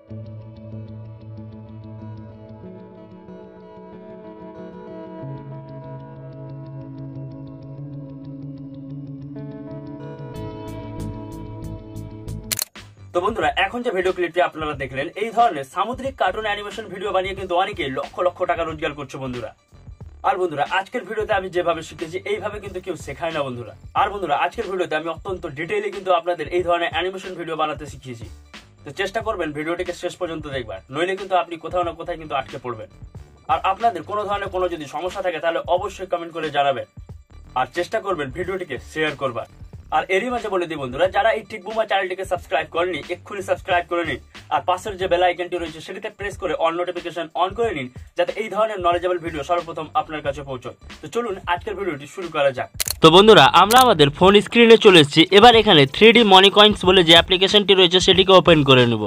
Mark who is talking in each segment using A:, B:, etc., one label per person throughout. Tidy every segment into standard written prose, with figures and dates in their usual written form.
A: তো বন্ধুরা, এখন যে ভিডিও ক্লিপটি আপনারা দেখলেন, এই ধরনের সামুদ্রিক কার্টুন অ্যানিমেশন ভিডিও বানিয়ে কিন্তু অনেকে লক্ষ লক্ষ টাকা রোজগার করছে বন্ধুরা। আর বন্ধুরা, আজকের ভিডিওতে আমি যেভাবে শিখেছি এইভাবে কিন্তু কেউ শেখায় না বন্ধুরা। আর বন্ধুরা, আজকের ভিডিওতে আমি অত্যন্ত ডিটেইলে কিন্তু আপনাদের এই ধরনের অ্যানিমেশন ভিডিও বানাতে শিখিয়েছি। তো চেষ্টা করবেন ভিডিওটিকে শেষ পর্যন্ত দেখবার, নইলে কিন্তু আপনি কোথাও না কোথায় কিন্তু আটকে পড়বেন। আর আপনাদের কোনো ধরনের কোনো যদি সমস্যা থাকে তাহলে অবশ্যই কমেন্ট করে জানাবেন, আর চেষ্টা করবেন ভিডিওটিকে শেয়ার করবার। আর এরই মাঝে বলে দিই বন্ধুরা, যারা এই টিকবুমা চ্যানেলটিকে সাবস্ক্রাইব করেনি এক্ষুনি সাবস্ক্রাইব করে নিন, আর পাশের যে বেল আইকনটি রয়েছে সেটিতে প্রেস করে অল নোটিফিকেশন অন করে নিন, যাতে এই ধরনের নলেজেবল ভিডিও সর্বপ্রথম আপনার কাছে পৌঁছয়। তো চলুন আজকের ভিডিওটি শুরু করা যাক। তো বন্ধুরা, আমরা আমাদের ফোন স্ক্রিনে চলে এসেছি। এবার এখানে 3D মানি কয়েন্স বলে যে অ্যাপ্লিকেশনটি রয়েছে সেটিকে ওপেন করে নেব।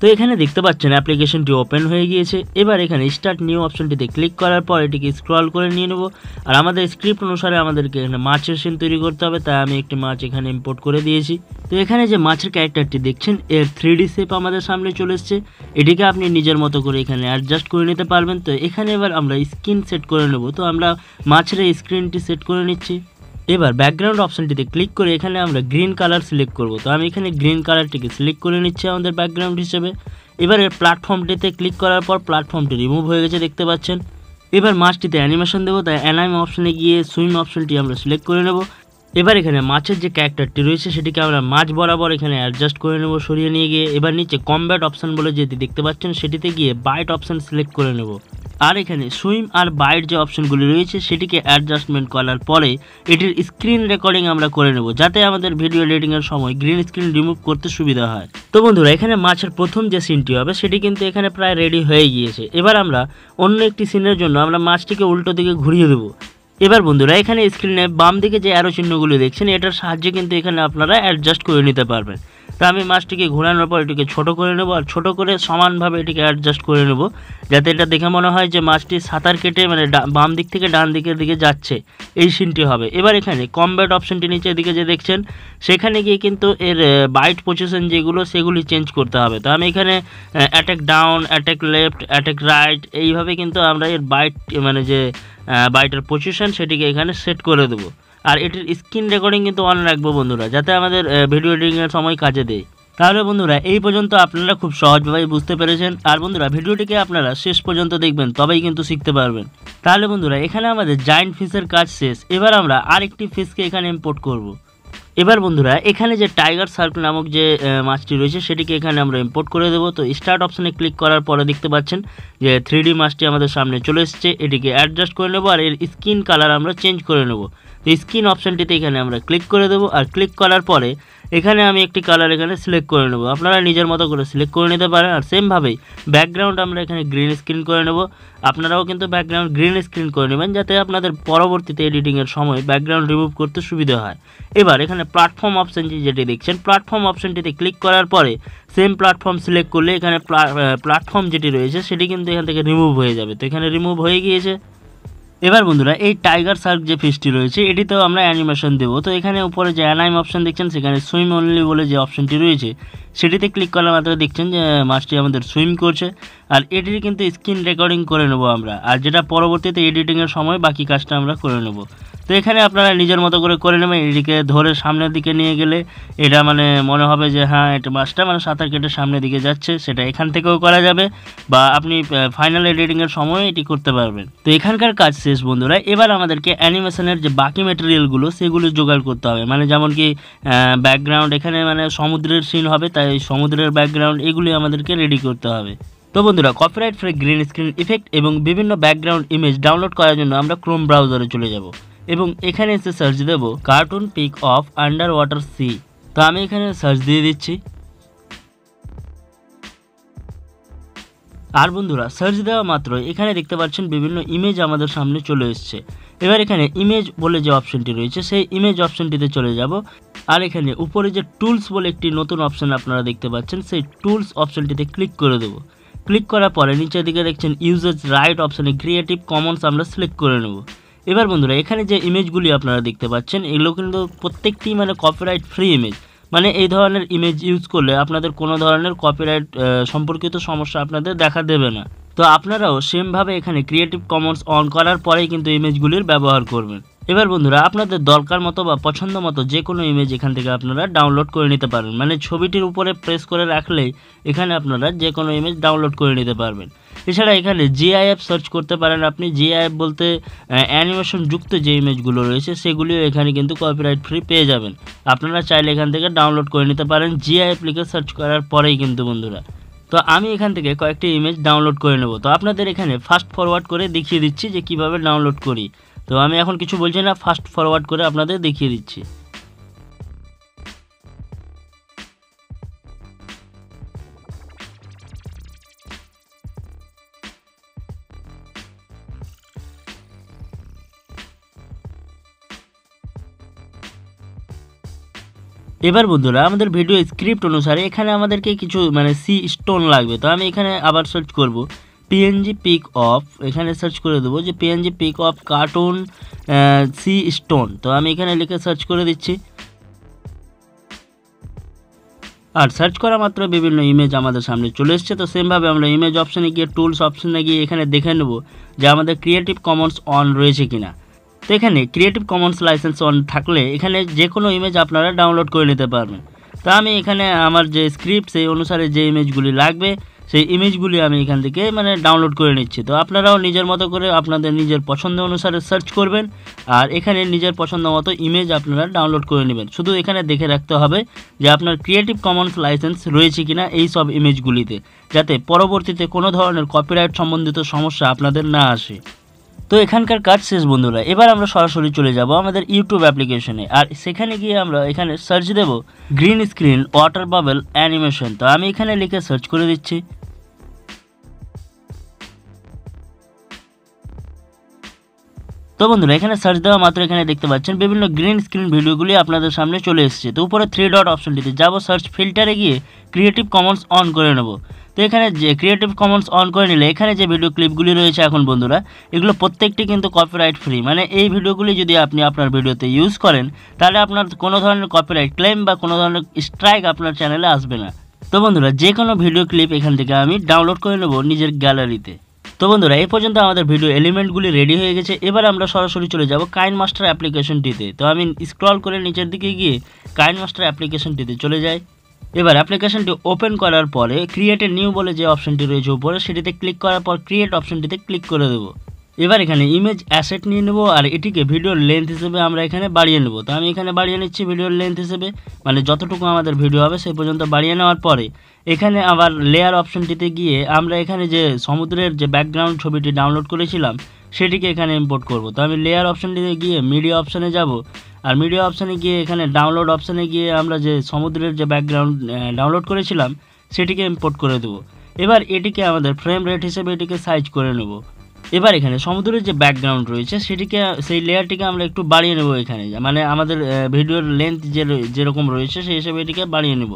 A: তো এখানে দেখতে পাচ্ছেন অ্যাপ্লিকেশনটি ওপেন হয়ে গিয়েছে। এবার এখানে স্টার্ট নিউ অপশনটিতে ক্লিক করার পর এটিকে স্ক্রল করে নিয়ে নেব। আর আমাদের স্ক্রিপ্ট অনুসারে আমাদেরকে এখানে মাছের সিন তৈরি করতে হবে, তাই আমি একটি মাছ এখানে ইম্পোর্ট করে দিয়েছি। তো এখানে যে মাছের ক্যারেক্টারটি দেখছেন এর 3D শেপ আমাদের সামনে চলে এসছে। এটিকে আপনি নিজের মতো করে এখানে অ্যাডজাস্ট করে নিতে পারবেন। তো এখানে এবার আমরা স্ক্রিন সেট করে নেব। তো আমরা মাছের এই স্ক্রিনটি সেট করে নিচ্ছি। এবার ব্যাকগ্রাউন্ড অপশনটিতে ক্লিক করে এখানে আমরা গ্রিন কালার সিলেক্ট করব। তো আমি এখানে গ্রিন কালারটিকে সিলেক্ট করে নিচ্ছি আমাদের ব্যাকগ্রাউন্ড হিসেবে। এবার এর প্ল্যাটফর্মটিতে ক্লিক করার পর প্ল্যাটফর্মটি রিমুভ হয়ে গেছে দেখতে পাচ্ছেন। এবার মাছটিতে অ্যানিমেশন দেবো, তাই অ্যানিম অপশনে গিয়ে সুইম অপশনটি আমরা সিলেক্ট করে নেব। এবার এখানে মাছের যে ক্যারেক্টারটি রয়েছে সেটিকে আমরা মাছ বরাবর এখানে অ্যাডজাস্ট করে নেব সরিয়ে নিয়ে গিয়ে। এবার নিচে কমব্যাট অপশন বলে যেটি দেখতে পাচ্ছেন সেটিতে গিয়ে বাইট অপশন সিলেক্ট করে নেব। আর এখানে সুইম আর বাইট যে অপশনগুলি রয়েছে সেটিকে অ্যাডজাস্টমেন্ট করার পরে এটির স্ক্রিন রেকর্ডিং আমরা করে নেব, যাতে আমাদের ভিডিও এডিটিংয়ের সময় গ্রিন স্ক্রিন রিমুভ করতে সুবিধা হয়। তো বন্ধুরা, এখানে মাছের প্রথম যে সিনটি হবে সেটি কিন্তু এখানে প্রায় রেডি হয়ে গিয়েছে। এবার আমরা অন্য একটি সিনের জন্য আমরা মাছটিকে উল্টো দিকে ঘুরিয়ে দেবো। এবার বন্ধুরা, এখানে স্ক্রিনে বাম দিকে যে অ্যারো চিহ্নগুলি দেখছেন এটার সাহায্যে কিন্তু এখানে আপনারা অ্যাডজাস্ট করে নিতে পারবেন। তো আমি মাছটিকে ঘোরানোর পর এটিকে ছোট করে নেব, আর ছোট করে সমানভাবে এটিকে অ্যাডজাস্ট করে নেব, যাতে এটা দেখে মনে হয় যে মাছটি সাঁতার কেটে মানে বাম দিক থেকে ডান দিকের দিকে যাচ্ছে, এই সিনটি হবে। এবার এখানে কমব্যাট অপশনটি নিচের দিকে যে দেখছেন সেখানে গিয়ে কিন্তু এর বাইট পজিশন যেগুলো সেগুলি চেঞ্জ করতে হবে। তো আমি এখানে attack down, attack left, attack right এইভাবে কিন্তু আমরা এর বাইট মানে যে বাইটের পজিশন সেটিকে এখানে সেট করে দেবো। আর এটির স্ক্রিন রেকর্ডিং কিন্তু অন রাখবো বন্ধুরা, যাতে আমাদের ভিডিও এডিটিংয়ের সময় কাজে দেয়। তাহলে বন্ধুরা, এই পর্যন্ত আপনারা খুব সহজভাবে বুঝতে পেরেছেন। আর বন্ধুরা, ভিডিওটিকে আপনারা শেষ পর্যন্ত দেখবেন, তবেই কিন্তু শিখতে পারবেন। তাহলে বন্ধুরা, এখানে আমাদের জায়ান্ট ফিশের কাজ শেষ। এবার আমরা আরেকটি ফিশকে এখানে ইম্পোর্ট করব। এবার বন্ধুরা, এখানে যে টাইগার শার্ক নামক যে মাছটি রয়েছে সেটিকে এখানে আমরা ইম্পোর্ট করে দেবো। তো স্টার্ট অপশানে ক্লিক করার পরে দেখতে পাচ্ছেন যে 3D মাছটি আমাদের সামনে চলে এসেছে। এটিকে অ্যাডজাস্ট করে নেব, আর এর স্কিন কালার আমরা চেঞ্জ করে নেব। তো স্কিন অপশানটিতে এখানে আমরা ক্লিক করে দেবো, আর ক্লিক করার পরে এখানে আমি একটি কালার এখানে সিলেক্ট করে নেব। আপনারা নিজের মতো করে সিলেক্ট করে নিতে পারেন। আর সেমভাবেই ব্যাকগ্রাউন্ড আমরা এখানে গ্রিন স্ক্রিন করে নেব। আপনারাও কিন্তু ব্যাকগ্রাউন্ড গ্রিন স্ক্রিন করে নেবেন, যাতে আপনাদের পরবর্তীতে এডিটিংয়ের সময় ব্যাকগ্রাউন্ড রিমুভ করতে সুবিধা হয়। এবার এখানে প্ল্যাটফর্ম অপশানটি যেটি দেখছেন, প্ল্যাটফর্ম অপশানটিতে ক্লিক করার পরে সেম প্ল্যাটফর্ম সিলেক্ট করলে এখানে প্ল্যাটফর্ম যেটি রয়েছে সেটি কিন্তু এখান থেকে রিমুভ হয়ে যাবে। তো এখানে রিমুভ হয়ে গিয়েছে। এবার বন্ধুরা, এই টাইগার শার্ক যে ফিশটি রয়েছে এটিতেও আমরা অ্যানিমেশন দেবো। তো এখানে উপরে যে অ্যানাইম অপশন দেখছেন সেখানে সুইম অনলি বলে যে অপশনটি রয়েছে সেটিতে ক্লিক করলে মাত্র দেখছেন যে মাছটি আমাদের সুইম করছে। আর এটির কিন্তু স্ক্রিন রেকর্ডিং করে নেব আমরা, আর যেটা পরবর্তীতে এডিটিংয়ের সময় বাকি কাজটা আমরা করে নেব। তো এখানে আপনারা নিজের মতো করে নেবেন। এটিকে ধরে সামনের দিকে নিয়ে গেলে এটা মানে মনে হবে যে হ্যাঁ, এটা মাছটা মানে সাঁতার কেটে সামনের দিকে যাচ্ছে, সেটা এখান থেকেও করা যাবে, বা আপনি ফাইনাল এডিটিংয়ের সময় এটি করতে পারবেন। তো এখানকার কাজ শেষ বন্ধুরা। এবার আমাদেরকে অ্যানিমেশনের যে বাকি ম্যাটেরিয়ালগুলো সেগুলো জোগাড় করতে হবে, মানে যেমন কি ব্যাকগ্রাউন্ড এখানে মানে সমুদ্রের সিন হবে, তাই সমুদ্রের ব্যাকগ্রাউন্ড এগুলি আমাদেরকে রেডি করতে হবে। তো বন্ধুরা, copyright free green screen effect এবং বিভিন্ন ব্যাকগ্রাউন্ড ইমেজ ডাউনলোড করার জন্য আমরা ক্রোম ব্রাউজারে চলে যাব এবং এখানে এসে সার্চ দেব cartoon pic of underwater sea. তো আমি এখানে সার্চ দিয়ে দিচ্ছি। আর বন্ধুরা, সার্চ দেওয়া মাত্র এখানে দেখতে পাচ্ছেন বিভিন্ন ইমেজ আমাদের সামনে চলে এসছে। এবার এখানে ইমেজ বলে যে অপশনটি রয়েছে সেই ইমেজ অপশনটিতে চলে যাব। আর এখানে উপরে যে টুলস বলে একটি নতুন অপশন আপনারা দেখতে পাচ্ছেন, সেই টুলস অপশনটিতে ক্লিক করে দেব। ক্লিক করার পরে নিচের দিকে দেখছেন ইউজার্স রাইট অপশনে ক্রিয়েটিভ কমন্স আমরা সিলেক্ট করে নেব। এবার বন্ধুরা, এখানে যে ইমেজগুলি আপনারা দেখতে পাচ্ছেন এগুলো কিন্তু প্রত্যেকটি মানে কপিরাইট ফ্রি ইমেজ। মানে এই ধরনের ইমেজ ইউজ করলে আপনাদের কোনো ধরনের কপিরাইট সম্পর্কিত সমস্যা আপনাদের দেখা দেবে না। তো আপনারাও সেমভাবে এখানে ক্রিয়েটিভ কমন্স অন করার পরেই কিন্তু ইমেজগুলির ব্যবহার করবেন। এবার বন্ধুরা আপনাদের দরকার মতো বা পছন্দ মতো যে কোনো ইমেজ এখান থেকে আপনারা ডাউনলোড করে নিতে পারবেন। মানে ছবিটির উপরে প্রেস করে রাখলেই এখানে আপনারা যে কোনো ইমেজ ডাউনলোড করে নিতে পারবেন। এছাড়া এখানে জিআইএফ সার্চ করতে পারেন আপনি। জিআইএফ বলতে অ্যানিমেশন যুক্ত যে ইমেজগুলো রয়েছে সেগুলিও এখানে কিন্তু কপিরাইট ফ্রি পেয়ে যাবেন। আপনারা চাইলে এখান থেকে ডাউনলোড করে নিতে পারেন জিআইএফ লিখে সার্চ করার পরেই কিন্তু বন্ধুরা। তো আমি এখান থেকে কয়েকটি ইমেজ ডাউনলোড করে নেব। তো আপনাদের এখানে ফাস্ট ফরওয়ার্ড করে দেখিয়ে দিচ্ছি যে কিভাবে ডাউনলোড করি। তো আমি এখন কিছু বলছি না, ফাস্ট ফরওয়ার্ড করে আপনাদের দেখিয়ে দিচ্ছি। এবার বন্ধুরা আমাদের ভিডিও স্ক্রিপ্ট অনুসারে এখানে আমাদেরকে কিছু মানে সি স্টোন লাগবে। তো আমি এখানে আবার সার্চ করব পিএনজি পিক অফ, এখানে সার্চ করে দেবো যে PNG pic of cartoon sea stone. তো আমি এখানে লিখে সার্চ করে দিচ্ছি। আর সার্চ করা মাত্র বিভিন্ন ইমেজ আমাদের সামনে চলে এসছে। তো সেমভাবে আমরা ইমেজ অপশানে গিয়ে টুলস অপশানে গিয়ে এখানে দেখে নেব যে আমাদের ক্রিয়েটিভ কমন্স অন রয়েছে কিনা। তো এখানে ক্রিয়েটিভ কমন্স লাইসেন্স অন থাকলে এখানে যে কোনো ইমেজ আপনারা ডাউনলোড করে নিতে পারবেন। তো আমি এখানে আমার যে স্ক্রিপ্ট সেই অনুসারে যে ইমেজগুলি লাগবে সেই ইমেজগুলি আমি এখান থেকে মানে ডাউনলোড করে নিচ্ছি। তো আপনারাও নিজের মতো করে আপনাদের নিজের পছন্দ অনুসারে সার্চ করবেন আর এখানে নিজের পছন্দ মতো ইমেজ আপনারা ডাউনলোড করে নেবেন। শুধু এখানে দেখে রাখতে হবে যে আপনার ক্রিয়েটিভ কমন্স লাইসেন্স রয়েছে কিনা এই সব ইমেজগুলিতে, যাতে পরবর্তীতে কোনো ধরনের কপিরাইট সম্বন্ধিত সমস্যা আপনাদের না আসে। তো এখানকার কাজ শেষ বন্ধুরা। এবার আমরা সরাসরি চলে যাব আমাদের ইউটিউব অ্যাপ্লিকেশনে আর সেখানে গিয়ে আমরা এখানে সার্চ দেব green screen water bubble animation. তো আমি এখানে লিখে সার্চ করে দিচ্ছি। তো বন্ধুরা এখানে সার্চ দেওয়া মাত্র এখানে দেখতে পাচ্ছেন বিভিন্ন গ্রিন স্ক্রিন ভিডিওগুলি আপনাদের সামনে চলে এসেছে। তো উপরে 3 ডট অপশনটিতে যাব, সার্চ ফিল্টারে গিয়ে ক্রিয়েটিভ কমন্স অন করে নেব। তো এখানে যে ক্রিয়েটিভ কমন্স অন করে নিলে এখানে যে ভিডিও ক্লিপগুলি রয়েছে এখন বন্ধুরা এগুলো প্রত্যেকটি কিন্তু কপিরাইট ফ্রি। মানে এই ভিডিওগুলি যদি আপনি আপনার ভিডিওতে ইউজ করেন তাহলে আপনার কোনো ধরনের কপিরাইট ক্লেম বা কোনো ধরনের স্ট্রাইক আপনার চ্যানেলে আসবে না। তো বন্ধুরা যে কোনো ভিডিও ক্লিপ এখান থেকে আমি ডাউনলোড করে নেব নিজের গ্যালারিতে। তো বন্ধুরা এই পর্যন্ত আমাদের ভিডিও এলিমেন্টগুলি রেডি হয়ে গেছে। এবার আমরা সরাসরি চলে যাব কাইনমাস্টার অ্যাপ্লিকেশনটিতে। তো আমি স্ক্রল করে নিচের দিকে গিয়ে কাইনমাস্টার অ্যাপ্লিকেশনটিতে চলে যাই। এবার অ্যাপ্লিকেশনটি ওপেন করার পরে ক্রিয়েট এ নিউ বলে যে অপশনটি রয়েছে উপরে সেটিতে ক্লিক করার পর ক্রিয়েট অপশনটিতে ক্লিক করে দেবো। এবার এখানে ইমেজ অ্যাসেট নিয়ে নেব আর এটিকে ভিডিওর লেন্থ হিসেবে আমরা এখানে বাড়িয়ে নেব। তো আমি এখানে বাড়িয়ে নিচ্ছি ভিডিওর লেন্থ হিসেবে, মানে যতটুকু আমাদের ভিডিও হবে সেই পর্যন্ত বাড়িয়ে নেওয়ার পরে এখানে আবার লেয়ার অপশনটিতে গিয়ে আমরা এখানে যে সমুদ্রের যে ব্যাকগ্রাউন্ড ছবিটি ডাউনলোড করেছিলাম সেটিকে এখানে ইম্পোর্ট করব। তো আমি লেয়ার অপশনটিতে গিয়ে মিডিয়া অপশানে যাব আর মিডিয়া অপশানে গিয়ে এখানে ডাউনলোড অপশানে গিয়ে আমরা যে সমুদ্রের যে ব্যাকগ্রাউন্ড ডাউনলোড করেছিলাম সেটিকে ইম্পোর্ট করে দেবো। এবার এটিকে আমাদের ফ্রেম রেট হিসেবে এটিকে সাইজ করে নেব। এবার এখানে সমুদ্রের যে ব্যাকগ্রাউন্ড রয়েছে সেটিকে সেই লেয়ারটিকে আমরা একটু বাড়িয়ে নেব এখানে, মানে আমাদের ভিডিওর লেন্থ যেরকম রয়েছে সেই হিসেবে এটিকে বাড়িয়ে নেব।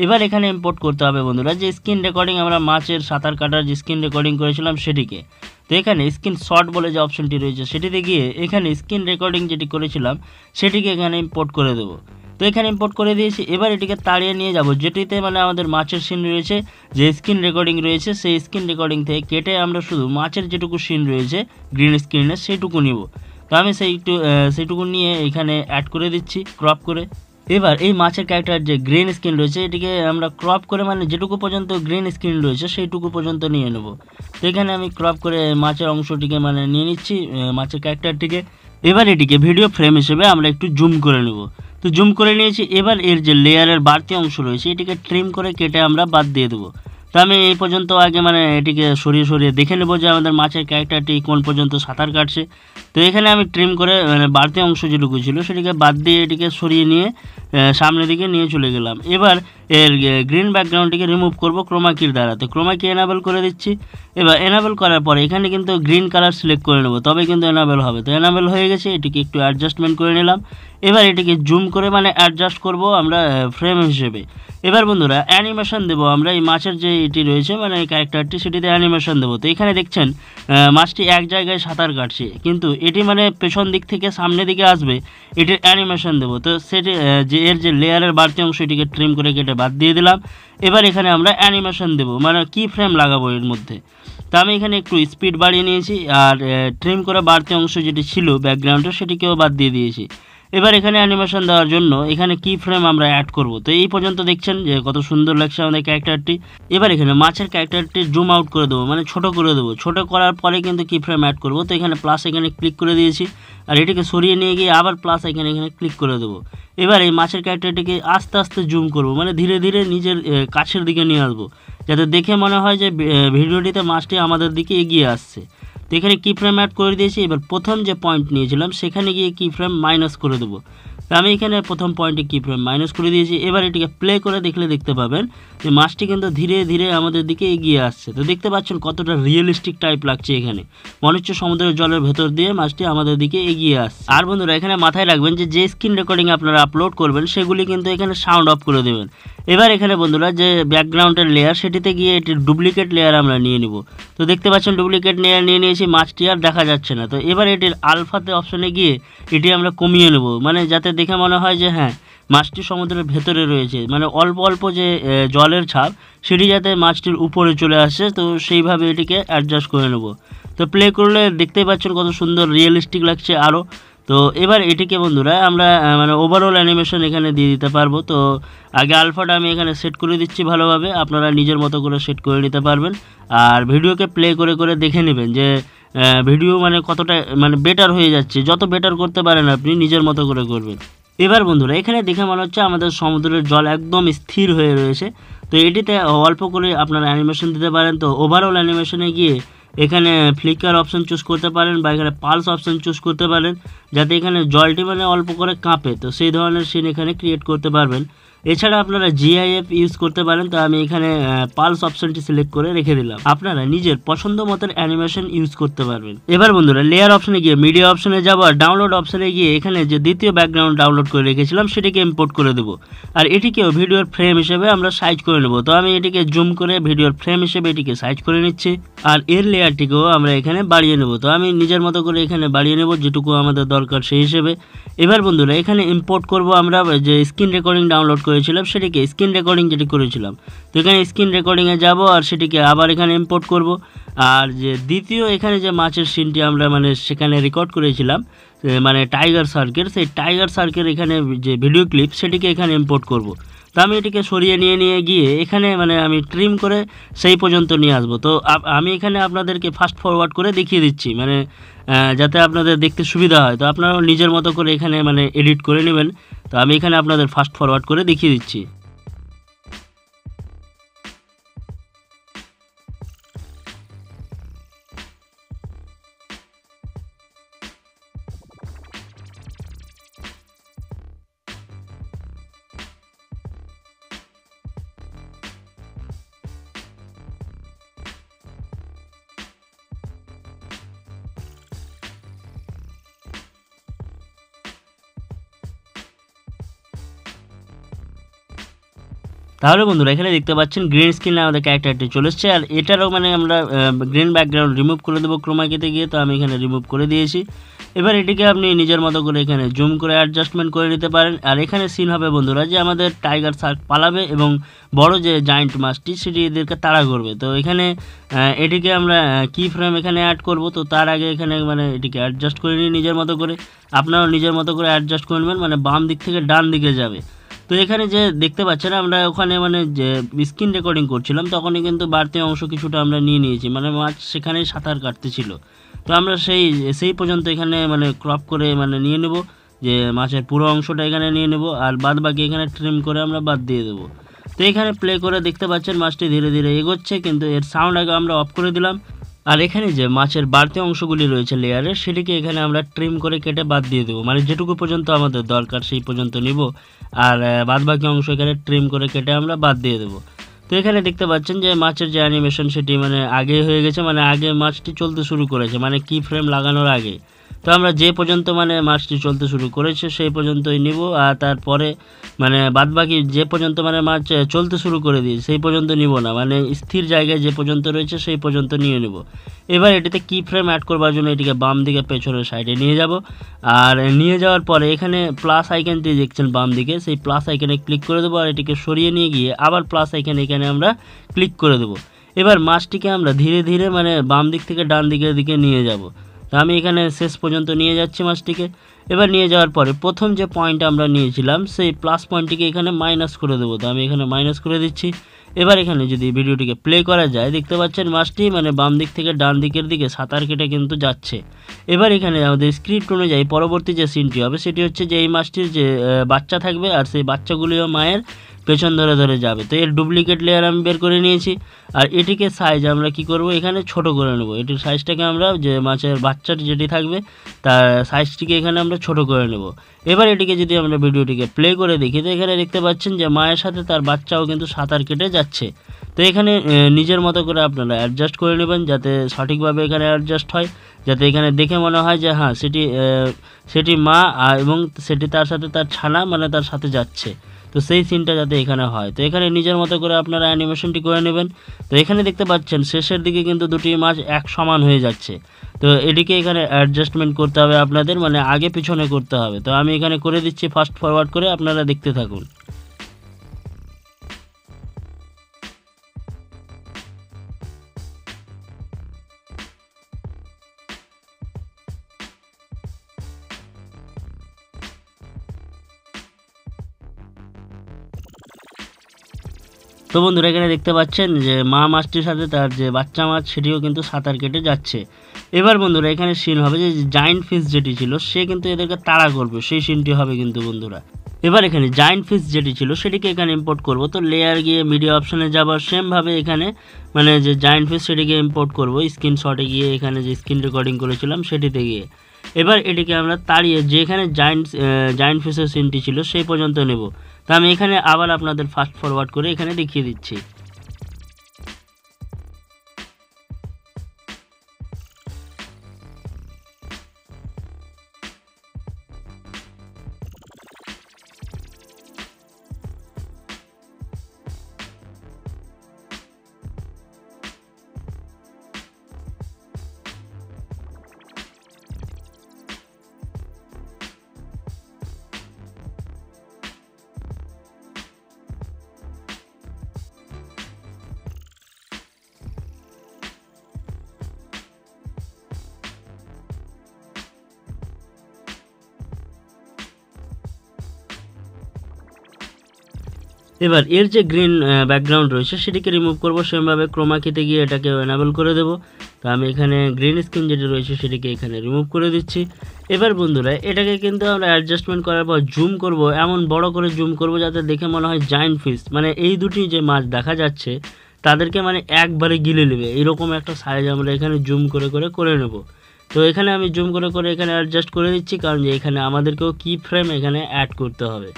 A: এবার এখানে ইম্পোর্ট করতে হবে বন্ধুরা যে স্ক্রিন রেকর্ডিং, আমরা মাছের সাঁতার কাটার যে স্ক্রিন রেকর্ডিং করেছিলাম সেটিকে। তো এখানে স্ক্রিন শট বলে যে অপশনটি রয়েছে সেটিতে গিয়ে এখানে স্ক্রিন রেকর্ডিং যেটি করেছিলাম সেটিকে এখানে ইম্পোর্ট করে দেবো। তো এখানে ইম্পোর্ট করে দিয়েছি। এবার এটিকে তাড়িয়ে নিয়ে যাব যেটিতে মানে আমাদের মাছের সিন রয়েছে, যে স্ক্রিন রেকর্ডিং রয়েছে সেই স্ক্রিন রেকর্ডিং থেকে কেটে আমরা শুধু মাছের যেটুকু সিন রয়েছে গ্রিন স্ক্রিনে সেইটুকু নিব। তো আমি সেইটুকু নিয়ে এখানে অ্যাড করে দিচ্ছি ক্রপ করে। এবার এই মাছের ক্যারেক্টার যে গ্রিন স্ক্রিন রয়েছে এটিকে আমরা ক্রপ করে মানে যেটুকু পর্যন্ত গ্রিন স্ক্রিন রয়েছে সেইটুকু পর্যন্ত নিয়ে নেব। তো এখানে আমি ক্রপ করে মাছের অংশটিকে মানে নিয়ে নিচ্ছি মাছের ক্যারেক্টারটিকে। এবার এটিকে ভিডিও ফ্রেম হিসেবে আমরা একটু জুম করে নেব। তো জুম করে নিয়েছি। এবার এর যে লেয়ারের বাড়তি অংশ রয়েছে এটিকে ট্রিম করে কেটে আমরা বাদ দিয়ে দেবো। তো আমি এই পর্যন্ত আগে মানে এটিকে সরিয়ে দেখে নেব যে আমাদের মাছের ক্যারেক্টারটি কোন পর্যন্ত সাঁতার কাটছে। তো এখানে আমি ট্রিম করে মানে বাড়তি অংশ যেটুকু ছিল সেটিকে বাদ দিয়ে এটিকে সরিয়ে নিয়ে সামনের দিকে নিয়ে চলে গেলাম। এবার
B: এর গ্রিন ব্যাকগ্রাউন্ডটিকে রিমুভ করব ক্রোমা কির দ্বারা। তো ক্রোমা কি এনাবেল করে দিচ্ছি। এবার এনাবেল করার পরে এখানে কিন্তু গ্রিন কালার সিলেক্ট করে নেব, তবে কিন্তু এনাবেল হবে। তো এনাবেল হয়ে গেছে, এটিকে একটু অ্যাডজাস্টমেন্ট করে নিলাম। এবার এটিকে জুম করে মানে অ্যাডজাস্ট করব আমরা ফ্রেম হিসেবে। এবার বন্ধুরা অ্যানিমেশন দেবো আমরা, এই মাছের যে এটি রয়েছে মানে এই ক্যারেক্টারটি, সেটিতে অ্যানিমেশন দেবো। তো এখানে দেখছেন মাছটি এক জায়গায় সাঁতার কাটছে, কিন্তু এটি মানে পেছন দিক থেকে সামনের দিকে আসবে, এটির অ্যানিমেশন দেবো। তো সেটি যে এর যে লেয়ারের বাড়তি অংশ এটিকে ট্রিম করে কেটে বাদ দিয়ে দিলাম। এবার এখানে আমরা অ্যানিমেশন দেবো, মানে কি ফ্রেম লাগাবো এর মধ্যে। তো আমি এখানে একটু স্পিড বাড়িয়ে নিয়েছি, আর ট্রিম করে বাড়তি অংশ যেটি ছিল ব্যাকগ্রাউন্ডে সেটিকেও বাদ দিয়ে দিয়েছি। এবার এখানে অ্যানিমেশন দেওয়ার জন্য এখানে কি ফ্রেম আমরা অ্যাড করব। তো এই পর্যন্ত দেখছেন যে কত সুন্দর লাগছে আমাদের ক্যারেক্টারটি। এবার এখানে মাছের ক্যারেক্টারটি জুম আউট করে দেবো, মানে ছোট করে দেবো। ছোট করার পরে কিন্তু কি ফ্রেম অ্যাড করব। তো এখানে প্লাস এখানে ক্লিক করে দিয়েছি, আর এটিকে সরিয়ে নিয়ে গিয়ে আবার প্লাস এখানে ক্লিক করে দেবো। এবার এই মাছের ক্যারেক্টারটিকে আস্তে আস্তে জুম করব, মানে ধীরে ধীরে নিজের কাছের দিকে নিয়ে আসবো, যাতে দেখে মনে হয় যে ভিডিওটিতে মাছটি আমাদের দিকে এগিয়ে আসছে। তো এখানে কি ফ্রেম অ্যাড করে দিয়েছি। এবার প্রথম যে পয়েন্ট নিয়েছিলাম সেখানে গিয়ে কি ফ্রেম মাইনাস করে দেবো। তো আমি এখানে প্রথম পয়েন্টে কি ফ্রেম মাইনাস করে দিয়েছি। এবার এটিকে প্লে করে দেখতে পাবেন যে মাছটি কিন্তু ধীরে ধীরে আমাদের দিকে এগিয়ে আসছে। তো দেখতে পাচ্ছেন কতটা রিয়েলিস্টিক টাইপ লাগছে, এখানে মনে হচ্ছে সমুদ্রের জলের ভেতর দিয়ে মাছটি আমাদের দিকে এগিয়ে আসছে। আর বন্ধুরা এখানে মাথায় রাখবেন যে স্ক্রিন রেকর্ডিং আপনারা আপলোড করবেন সেগুলি কিন্তু এখানে সাউন্ড অফ করে দেবেন। এবার এখানে বন্ধুরা যে ব্যাকগ্রাউন্ডের লেয়ার সেটিতে গিয়ে এটির ডুপ্লিকেট লেয়ার আমরা নিয়ে নিব। তো দেখতে পাচ্ছেন ডুপ্লিকেট লেয়ার নিয়ে নিয়েছি, মাছটি আর দেখা যাচ্ছে না। তো এবার এটির আলফাতে অপশনে গিয়ে এটি আমরা কমিয়ে নেব, মানে যাতে দেখে মনে হয় যে হ্যাঁ মাছটি সমুদ্রের ভেতরে রয়েছে, মানে অল্প অল্প যে জলের ছাপ সেটি যাতে মাছটির উপরে চলে আসে। তো সেইভাবে এটিকে অ্যাডজাস্ট করে নেব। তো প্লে করলে দেখতেই পাচ্ছেন কত সুন্দর রিয়েলিস্টিক লাগছে আরও। তো এবার এটিকে বন্ধুরা আমরা মানে ওভারঅল অ্যানিমেশন এখানে দিয়ে দিতে পারবো। তো আগে আলফাটা আমি এখানে সেট করে দিচ্ছি ভালোভাবে, আপনারা নিজের মতো করে সেট করে নিতে পারবেন। আর ভিডিওকে প্লে করে করে দেখে নেবেন যে ভিডিও মানে কতটা মানে বেটার হয়ে যাচ্ছে। যত বেটার করতে পারেন আপনি নিজের মতো করে করবেন। এবার বন্ধুরা এখানে দেখে মনে হচ্ছে আমাদের সমুদ্রের জল একদম স্থির হয়ে রয়েছে। তো এটিতে অল্প করে আপনারা অ্যানিমেশন দিতে পারেন। তো ওভারঅল অ্যানিমেশনে গিয়ে এখানে ফ্লিকার অপশন চুজ করতে পারেন বা এখানে পালস অপশন চুজ করতে পারেন, যাতে এখানে জলটি মানে অল্প করে কাঁপে। তো সেই ধরনের সিন এখানে ক্রিয়েট করতে পারবেন। এছাড়া আপনারা জিআইএফ ইউজ করতে পারেন। তো আমি এখানে পালস অপশনটি সিলেক্ট করে রেখে দিলাম। আপনারা নিজের পছন্দ মতন অ্যানিমেশন ইউজ করতে পারবেন। এবার বন্ধুরা লেয়ার অপশনে গিয়ে মিডিয়া অপশনে যাবো, আর ডাউনলোড অপশনে গিয়ে এখানে যে দ্বিতীয় ব্যাকগ্রাউন্ড ডাউনলোড করে রেখেছিলাম সেটিকে ইম্পোর্ট করে দেবো। আর এটিকেও ভিডিওর ফ্রেম হিসেবে আমরা সাইজ করে নেব। তো আমি এটিকে জুম করে ভিডিওর ফ্রেম হিসেবে এটিকে সাইজ করে নিচ্ছি, আর এর লেয়ারটিকেও আমরা এখানে বাড়িয়ে নেব। তো আমি নিজের মতো করে এখানে বাড়িয়ে নেব যেটুকু আমাদের দরকার সেই হিসেবে। এবার বন্ধুরা এখানে ইম্পোর্ট করব আমরা যে স্ক্রিন রেকর্ডিং ডাউনলোড করেছিলাম সেটিকে, স্ক্রিন রেকর্ডিং যেটি করেছিলাম। তো এখানে স্ক্রিন রেকর্ডিংয়ে যাব, আর সেটিকে আবার এখানে ইম্পোর্ট করব। আর যে দ্বিতীয় এখানে যে মাছের সিনটি আমরা মানে সেখানে রেকর্ড করেছিলাম মানে টাইগার সার্কের, সেই টাইগার সার্কের এখানে যে ভিডিও ক্লিপ সেটিকে এখানে ইম্পোর্ট করব। তো আমি এটিকে সরিয়ে নিয়ে গিয়ে এখানে মানে আমি ট্রিম করে সেই পর্যন্ত নিয়ে আসবো। তো আমি এখানে আপনাদেরকে ফাস্ট ফরওয়ার্ড করে দেখিয়ে দিচ্ছি, মানে যাতে আপনাদের দেখতে সুবিধা হয়। তো আপনারাও নিজের মতো করে এখানে মানে এডিট করে নেবেন। তো আমি এখানে আপনাদের ফাস্ট ফরওয়ার্ড করে দেখিয়ে দিচ্ছি। তাহলে বন্ধুরা এখানে দেখতে পাচ্ছেন গ্রিন স্ক্রিনে আমাদের ক্যারেক্টারটি চলে এসছে, আর এটারও মানে আমরা গ্রিন ব্যাকগ্রাউন্ড রিমুভ করে দেবো ক্রোমা কিতে গিয়ে। তো আমি এখানে রিমুভ করে দিয়েছি। এবার এটিকে আপনি নিজের মতো করে এখানে জুম করে অ্যাডজাস্টমেন্ট করে নিতে পারেন। আর এখানে সিন হবে বন্ধুরা যে আমাদের টাইগার শার্ক পালাবে এবং বড় যে জায়েন্ট মাছটি সেটি এদেরকে তাড়া করবে। তো এখানে এটিকে আমরা কি ফ্রেম এখানে অ্যাড করব। তো তার আগে এখানে মানে এটিকে অ্যাডজাস্ট করে নিই নিজের মতো করে। আপনারাও নিজের মতো করে অ্যাডজাস্ট করে নেবেন, মানে বাম দিক থেকে ডান দিকে যাবে। তো এখানে যে দেখতে পাচ্ছেন আমরা ওখানে মানে যে স্ক্রিন রেকর্ডিং করছিলাম তখনই কিন্তু বাড়তি অংশ কিছুটা আমরা নিয়ে নিয়েছি, মানে মাছ সেখানেই সাঁতার কাটতেছিল। তো আমরা সেই পর্যন্ত এখানে মানে ক্রপ করে মানে নিয়ে নেব, যে মাছের পুরো অংশটা এখানে নিয়ে নেব, আর বাদ বাকি এখানে ট্রিম করে আমরা বাদ দিয়ে দেবো। তো এখানে প্লে করে দেখতে পাচ্ছেন মাছটি ধীরে ধীরে এগোচ্ছে, কিন্তু এর সাউন্ড আগে আমরা অফ করে দিলাম। আর এখানে যে মাছের বাড়তি অংশগুলি রয়েছে লেয়ারের, সেটিকে এখানে আমরা ট্রিম করে কেটে বাদ দিয়ে দেবো, মানে যেটুকু পর্যন্ত আমাদের দরকার সেই পর্যন্ত নিব, আর বাদ বাকি অংশ এখানে ট্রিম করে কেটে আমরা বাদ দিয়ে দেবো। তো এখানে দেখতে পাচ্ছেন যে মাছের যে অ্যানিমেশন সেটি মানে আগে হয়ে গেছে, মানে আগে মাছটি চলতে শুরু করেছে, মানে কি ফ্রেম লাগানোর আগে। তো আমরা যে পর্যন্ত মানে মাছটি চলতে শুরু করেছে সেই পর্যন্তই নিব, আর তারপরে মানে বাদবাকি যে পর্যন্ত মানে মাছ চলতে শুরু করে দিই সেই পর্যন্ত নিব না, মানে স্থির জায়গায় যে পর্যন্ত রয়েছে সেই পর্যন্ত নিয়ে নেব। এবার এটিতে কি ফ্রেম অ্যাড করবার জন্য এটিকে বাম দিকে পেছনের সাইডে নিয়ে যাব, আর নিয়ে যাওয়ার পরে এখানে প্লাস আইকনটি দেখছেন বাম দিকে, সেই প্লাস আইকনে ক্লিক করে দেবো, আর এটিকে সরিয়ে নিয়ে গিয়ে আবার প্লাস আইকনে এখানে আমরা ক্লিক করে দেবো। এবার মাছটিকে আমরা ধীরে ধীরে মানে বাম দিক থেকে ডান দিকের দিকে নিয়ে যাব। তো আমি এখানে শেষ পর্যন্ত নিয়ে যাচ্ছি মাছটিকে। এবার নিয়ে যাওয়ার পরে প্রথম যে পয়েন্ট আমরা নিয়েছিলাম সেই প্লাস পয়েন্টটিকে এখানে মাইনাস করে দেবো, তো আমি এখানে মাইনাস করে দিচ্ছি। এবার এখানে যদি ভিডিওটিকে প্লে করা যায় দেখতে পাচ্ছেন মাছটি মানে বাম দিক থেকে ডান দিকের দিকে সাঁতার কেটে কিন্তু যাচ্ছে। এবার এখানে আমাদের স্ক্রিপ্ট অনুযায়ী পরবর্তী যে সিনটি হবে সেটি হচ্ছে যে এই মাছটির যে বাচ্চা থাকবে, আর সেই বাচ্চাগুলিও মায়ের পেছন ধরে ধরে যাবে। তো এর ডুপ্লিকেট লেয়ার আমি বের করে নিয়েছি, আর এটিকে সাইজ আমরা কি করব এখানে ছোট করে নেব। এটির সাইজটাকে আমরা যে মাছের বাচ্চার যেটি থাকবে তার সাইজটিকে এখানে আমরা ছোট করে নেব। এবার এটিকে যদি আমরা ভিডিওটিকে প্লে করে দেখি তো এখানে দেখতে পাচ্ছেন যে মায়ের সাথে তার বাচ্চাও কিন্তু সাঁতার কেটে যাচ্ছে। তো এখানে নিজের মতো করে আপনারা অ্যাডজাস্ট করে নেবেন যাতে সঠিকভাবে এখানে অ্যাডজাস্ট হয়, যাতে এখানে দেখে মনে হয় যে হ্যাঁ সেটি মা এবং সেটি তার সাথে তার ছানা মানে তার সাথে যাচ্ছে। তো সেই সিনটা যাতে এখানে হয়, তো এখানে নিজের মতো করে আপনারা অ্যানিমেশনটি করে নেবেন। তো এখানে দেখতে পাচ্ছেন শেষের দিকে কিন্তু দুটি মাছ এক সমান হয়ে যাচ্ছে। তো এটিকে এখানে অ্যাডজাস্টমেন্ট করতে হবে আপনাদের, মানে আগে পিছনে করতে হবে। তো আমি এখানে করে দিচ্ছি ফাস্ট ফরওয়ার্ড করে, আপনারা দেখতে থাকুন। তো বন্ধুরা এখানে দেখতে পাচ্ছেন যে মা মাছটির সাথে তার যে বাচ্চা মাছ সেটিও কিন্তু সাঁতার কেটে যাচ্ছে। এবার বন্ধুরা এখানে সিন হবে যে জায়েন্ট ফিশ যেটি ছিল সে কিন্তু এদেরকে তাড়া করবে, সেই সিনটি হবে কিন্তু বন্ধুরা। এবার এখানে জায়েন্ট ফিশ যেটি ছিল সেটিকে এখানে ইম্পোর্ট করব। তো লেয়ার গিয়ে মিডিয়া অপশানে যাবার সেমভাবে এখানে মানে যে জায়েন্ট ফিশ সেটিকে ইম্পোর্ট করব স্ক্রিনশটে গিয়ে, এখানে যে স্ক্রিন রেকর্ডিং করেছিলাম সেটিতে গিয়ে। এবার এটিকে আমরা তাড়িয়ে যেখানে জায়েন্ট ফিশের সিনটি ছিল সেই পর্যন্ত নেব। তো আমি এখানে আবার আপনাদের ফাস্ট ফরওয়ার্ড করে এখানে দেখিয়ে দিচ্ছি। এবার এর যে গ্রিন ব্যাকগ্রাউন্ড রয়েছে সেটিকে রিমুভ করব, সেমভাবে ক্রোমা কিতে গিয়ে এটাকে এনাবেল করে দেব। তো আমি এখানে গ্রিন স্ক্রিন যেটি রয়েছে সেটিকে এখানে রিমুভ করে দিচ্ছি। এবার বন্ধুরা এটাকে কিন্তু আমরা অ্যাডজাস্টমেন্ট করার পর জুম করব, এমন বড় করে জুম করব যাতে দেখে মনে হয় জায়েন্ট ফিশ, মানে এই দুটি যে মাছ দেখা যাচ্ছে তাদেরকে মানে একবারে গিলে নেবে এরকম একটা সাইজ আমরা এখানে জুম করে নেব। তো এখানে আমি জুম করে এখানে অ্যাডজাস্ট করে দিচ্ছি, কারণ যে এখানে আমাদেরকেও কি ফ্রেম এখানে অ্যাড করতে হবে।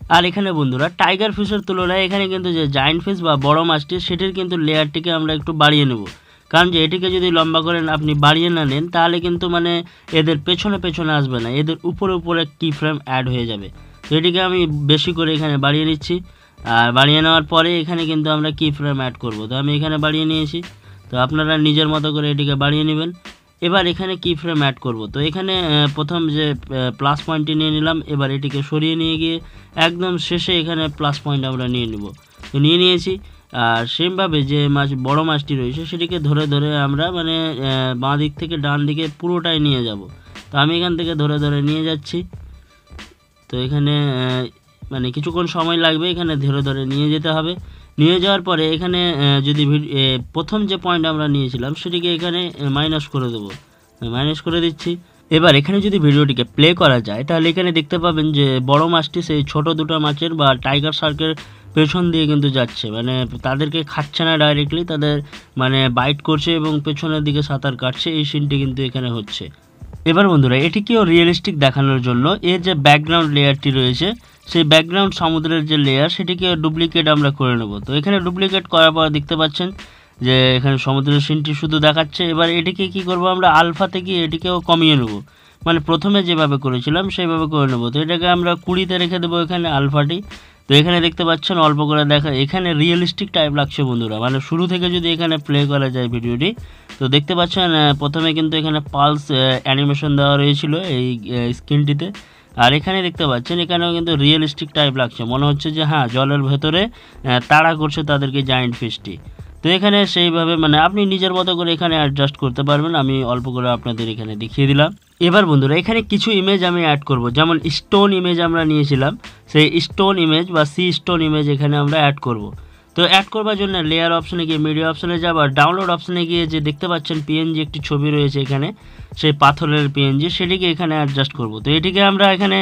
B: আর এখানে বন্ধুরা টাইগার ফিশের তুলনায় এখানে কিন্তু যে জায়েন্ট ফিশ বা বড় মাছটি সেটির কিন্তু লেয়ারটিকে আমরা একটু বাড়িয়ে নেব, কারণ যে এটিকে যদি লম্বা করে আপনি বাড়িয়ে না নেন তাহলে কিন্তু মানে এদের পেছনে আসবে না, এদের উপরে কি ফ্রেম অ্যাড হয়ে যাবে। তো এটিকে আমি বেশি করে এখানে বাড়িয়ে নিচ্ছি, আর বাড়িয়ে নেওয়ার পরে এখানে কিন্তু আমরা কি ফ্রেম অ্যাড করব। তো আমি এখানে বাড়িয়ে নিয়েছি, তো আপনারা নিজের মতো করে এটিকে বাড়িয়ে নেবেন। এবার এখানে কি ফ্রেম অ্যাড করব, তো এখানে প্রথম যে প্লাস পয়েন্টটি নিয়ে নিলাম, এবার এটিকে সরিয়ে নিয়ে গিয়ে একদম শেষে এখানে প্লাস পয়েন্ট আমরা নিয়ে নেব। তো নিয়ে নিয়েছি, আর সেমভাবে যে বড় মাছটি রয়েছে সেটিকে ধরে আমরা মানে বাঁ দিক থেকে ডান দিকে পুরোটাই নিয়ে যাব। তো আমি এখান থেকে ধরে নিয়ে যাচ্ছি। তো এখানে মানে কিছুক্ষণ সময় লাগবে, এখানে ধরে নিয়ে যেতে হবে। নিয়ে যাওয়ার পরে এখানে যদি প্রথম যে পয়েন্ট আমরা নিয়েছিলাম সেটিকে এখানে মাইনাস করে দেবো, মাইনাস করে দিচ্ছি। এবার এখানে যদি ভিডিওটিকে প্লে করা যায় তাহলে এখানে দেখতে পাবেন যে বড় মাছটি সেই ছোট দুটো মাছের বা টাইগার শার্কের পেছন দিয়ে কিন্তু যাচ্ছে, মানে তাদেরকে খাচ্ছে না ডাইরেক্টলি, তাদের মানে বাইট করছে এবং পেছনের দিকে সাঁতার কাটছে। এই সিনটি কিন্তু এখানে হচ্ছে। এবার বন্ধুরা এটিকেও রিয়েলিস্টিক দেখানোর জন্য এর যে ব্যাকগ্রাউন্ড লেয়ারটি রয়েছে সেই ব্যাকগ্রাউন্ড সমুদ্রের যে লেয়ার সেটিকে ডুপ্লিকেট আমরা করে নেব। তো এখানে ডুপ্লিকেট করার পর দেখতে পাচ্ছেন যে এখানে সমুদ্রের সিনটি শুধু দেখাচ্ছে। এবার এটিকে কি করব, আমরা আলফাতে গিয়ে এটিকেও কমিয়ে নেব, মানে প্রথমে যেভাবে করেছিলাম সেইভাবে করে নেব। তো এটাকে আমরা 20-তে রেখে দেবো এখানে আলফাটি। তো এখানে দেখতে পাচ্ছেন অল্প করে দেখা, এখানে রিয়েলিস্টিক টাইপ লাগছে বন্ধুরা, মানে শুরু থেকে যদি এখানে প্লে করা যায় ভিডিওটি তো দেখতে পাচ্ছেন প্রথমে কিন্তু এখানে পালস অ্যানিমেশন দেওয়া রয়েছিল এই স্ক্রিনটিতে, আর এখানে দেখতে পাচ্ছেন এখানেও কিন্তু রিয়েলিস্টিক টাইপ লাগছে, মনে হচ্ছে যে হ্যাঁ জলের ভেতরে তাড়া করছে তাদেরকে জায়ান্ট ফিশটি। তো এখানে সেইভাবে মানে আপনি নিজের মতো করে এখানে অ্যাডজাস্ট করতে পারবেন, আমি অল্প করে আপনাদের এখানে দেখিয়ে দিলাম। এবার বন্ধুরা এখানে কিছু ইমেজ আমি অ্যাড করব, যেমন স্টোন ইমেজ আমরা নিয়েছিলাম, সেই স্টোন ইমেজ বা সি স্টোন ইমেজ এখানে আমরা অ্যাড করব। তো অ্যাড করবার জন্য লেয়ার অপশনে গিয়ে মিডিয়া অপশনে যাব, আর ডাউনলোড অপশনে গিয়ে যে দেখতে পাচ্ছেন পিএনজি একটি ছবি রয়েছে এখানে, সেই পাথরের পিএনজি, সেটিকে এখানে অ্যাডজাস্ট করব। তো এটিকে আমরা এখানে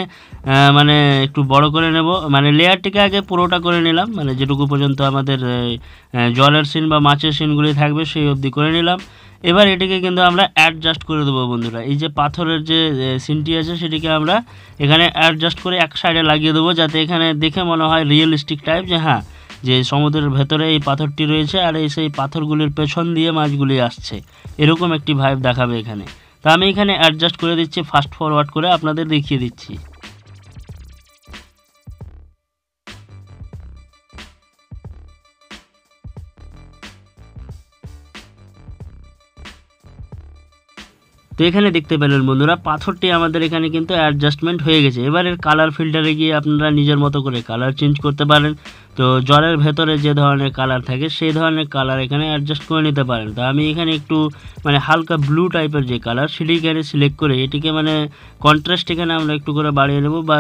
B: মানে একটু বড় করে নেব, মানে লেয়ারটিকে আগে পুরোটা করে নিলাম, মানে যেটুকু পর্যন্ত আমাদের জলের সিন বা মাছের সিনগুলি থাকবে সেই অবধি করে নিলাম। এবার এটিকে কিন্তু আমরা অ্যাডজাস্ট করে দেবো বন্ধুরা, এই যে পাথরের যে সিনটি আছে সেটিকে আমরা এখানে অ্যাডজাস্ট করে এক সাইডে লাগিয়ে দেবো, যাতে এখানে দেখে মনে হয় রিয়েলিস্টিক টাইপ, যে হ্যাঁ যে সমুদ্রের ভেতরে এই পাথরটি রয়েছে আর এই সেই পাথরগুলির পেছন দিয়ে মাছগুলি আসছে, এরকম একটি ভাইব দেখাবে এখানে। তো আমি এখানে অ্যাডজাস্ট করে দিচ্ছি, ফাস্ট ফরওয়ার্ড করে আপনাদের দেখিয়ে দিচ্ছি। তো এখানে দেখতে পেলেন বন্ধুরা পাথরটি আমাদের এখানে কিন্তু অ্যাডজাস্টমেন্ট হয়ে গেছে। এবার এর কালার ফিল্টারে গিয়ে আপনারা নিজের মতো করে কালার চেঞ্জ করতে পারেন। তো জলের ভেতরে যে ধরনের কালার থাকে সেই ধরনের কালার এখানে অ্যাডজাস্ট করে নিতে পারেন। তো আমি এখানে একটু মানে হালকা ব্লু টাইপের যে কালার সেটি এখানে সিলেক্ট করে এটিকে মানে কন্ট্রাস্ট এখানে আমরা একটু করে বাড়িয়ে নেব, বা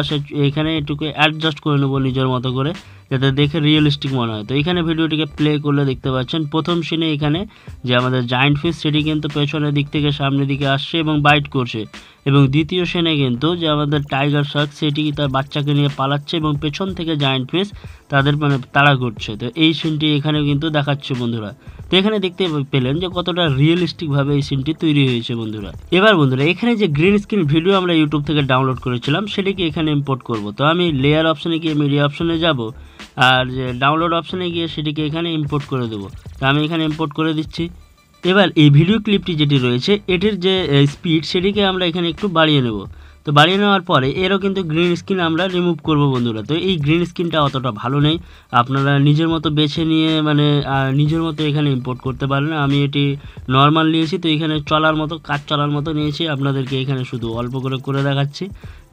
B: এখানে এটুকু অ্যাডজাস্ট করে নেব নিজের মতো করে, যাতে দেখে রিয়েলিস্টিক মনে হয়। তো এখানে ভিডিওটিকে প্লে করলে দেখতে পাচ্ছেন প্রথম সিনে এখানে যে আমাদের জায়ান্ট ফিশ সেটি কিন্তু পেছনের দিক থেকে সামনের দিকে আসছে এবং বাইট করছে, এবং দ্বিতীয় সিনে কিন্তু যে আমাদের টাইগার শার্ক সেটি তার বাচ্চাকে নিয়ে পালাচ্ছে এবং পেছন থেকে জায়ান্ট ফিশ তাদের মানে তাড়া করছে। তো এই সিনটি এখানেও কিন্তু দেখাচ্ছে বন্ধুরা। তো এখানে দেখতে পেলেন যে কতটা রিয়েলিস্টিকভাবে এই সিনটি তৈরি হয়েছে বন্ধুরা। এবার বন্ধুরা এখানে যে গ্রিন স্ক্রিন ভিডিও আমরা ইউটিউব থেকে ডাউনলোড করেছিলাম সেটিকে এখানে ইম্পোর্ট করব। তো আমি লেয়ার অপশনে গিয়ে মিডিয়া অপশনে যাব, আর যে ডাউনলোড অপশনে গিয়ে সেটিকে এখানে ইম্পোর্ট করে দেবো। তো আমি এখানে ইম্পোর্ট করে দিচ্ছি। এবার এই ভিডিও ক্লিপটি যেটি রয়েছে এটির যে স্পিড সেটিকে আমরা এখানে একটু বাড়িয়ে নেব। তো বাড়িয়ে নেওয়ার পরে এরও কিন্তু গ্রিন স্ক্রিন আমরা রিমুভ করব বন্ধুরা। তো এই গ্রিন স্ক্রিনটা অতটা ভালো নেই, আপনারা নিজের মতো বেছে নিয়ে মানে নিজের মতো এখানে ইম্পোর্ট করতে পারেন। আমি এটি নর্মাল নিয়েছি, তো এখানে চলার মতো কাজ চলার মতো নিয়েছি, আপনাদেরকে এখানে শুধু অল্প করে করে দেখাচ্ছি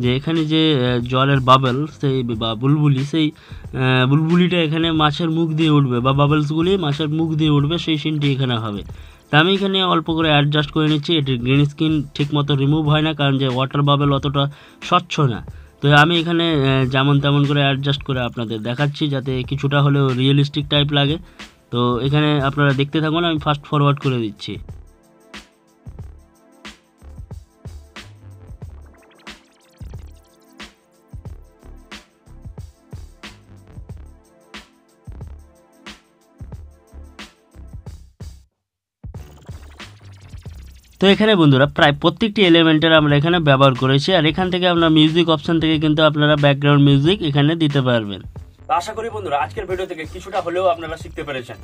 B: যে এখানে যে জলের বাবল সেই বা বুলবুলি, সেই বুলবুলিটা এখানে মাছের মুখ দিয়ে উঠবে বা বাবলসগুলি মাছের মুখ দিয়ে উঠবে, সেই সিনটি এখানে হবে। তা আমি এখানে অল্প করে অ্যাডজাস্ট করে নিচ্ছি। এটির গ্রিন স্ক্রিন ঠিক মতো রিমুভ হয় না, কারণ যে ওয়াটার বাবল অতটা স্বচ্ছ না। তো আমি এখানে যেমন তেমন করে অ্যাডজাস্ট করে আপনাদের দেখাচ্ছি, যাতে কিছুটা হলেও রিয়েলিস্টিক টাইপ লাগে। তো এখানে আপনারা দেখতে থাকুন, আমি ফাস্ট ফরওয়ার্ড করে দিচ্ছি। তো এখানে বন্ধুরা প্রায় প্রত্যেকটি এলিমেন্টের আমরা এখানে ব্যবহার করেছি, আর এখান থেকে আমরা মিউজিক অপশন থেকে কিন্তু আপনারা ব্যাকগ্রাউন্ড মিউজিক এখানে দিতে পারবেন।
A: আশা করি বন্ধুরা আজকের ভিডিও থেকে কিছুটা হলেও আপনারা শিখতে পেরেছেন।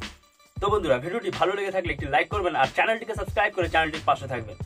A: তো বন্ধুরা ভিডিওটি ভালো লেগে থাকলে একটি লাইক করবেন আর চ্যানেলটিকে সাবস্ক্রাইব করে চ্যানেলটির পাশে থাকবেন।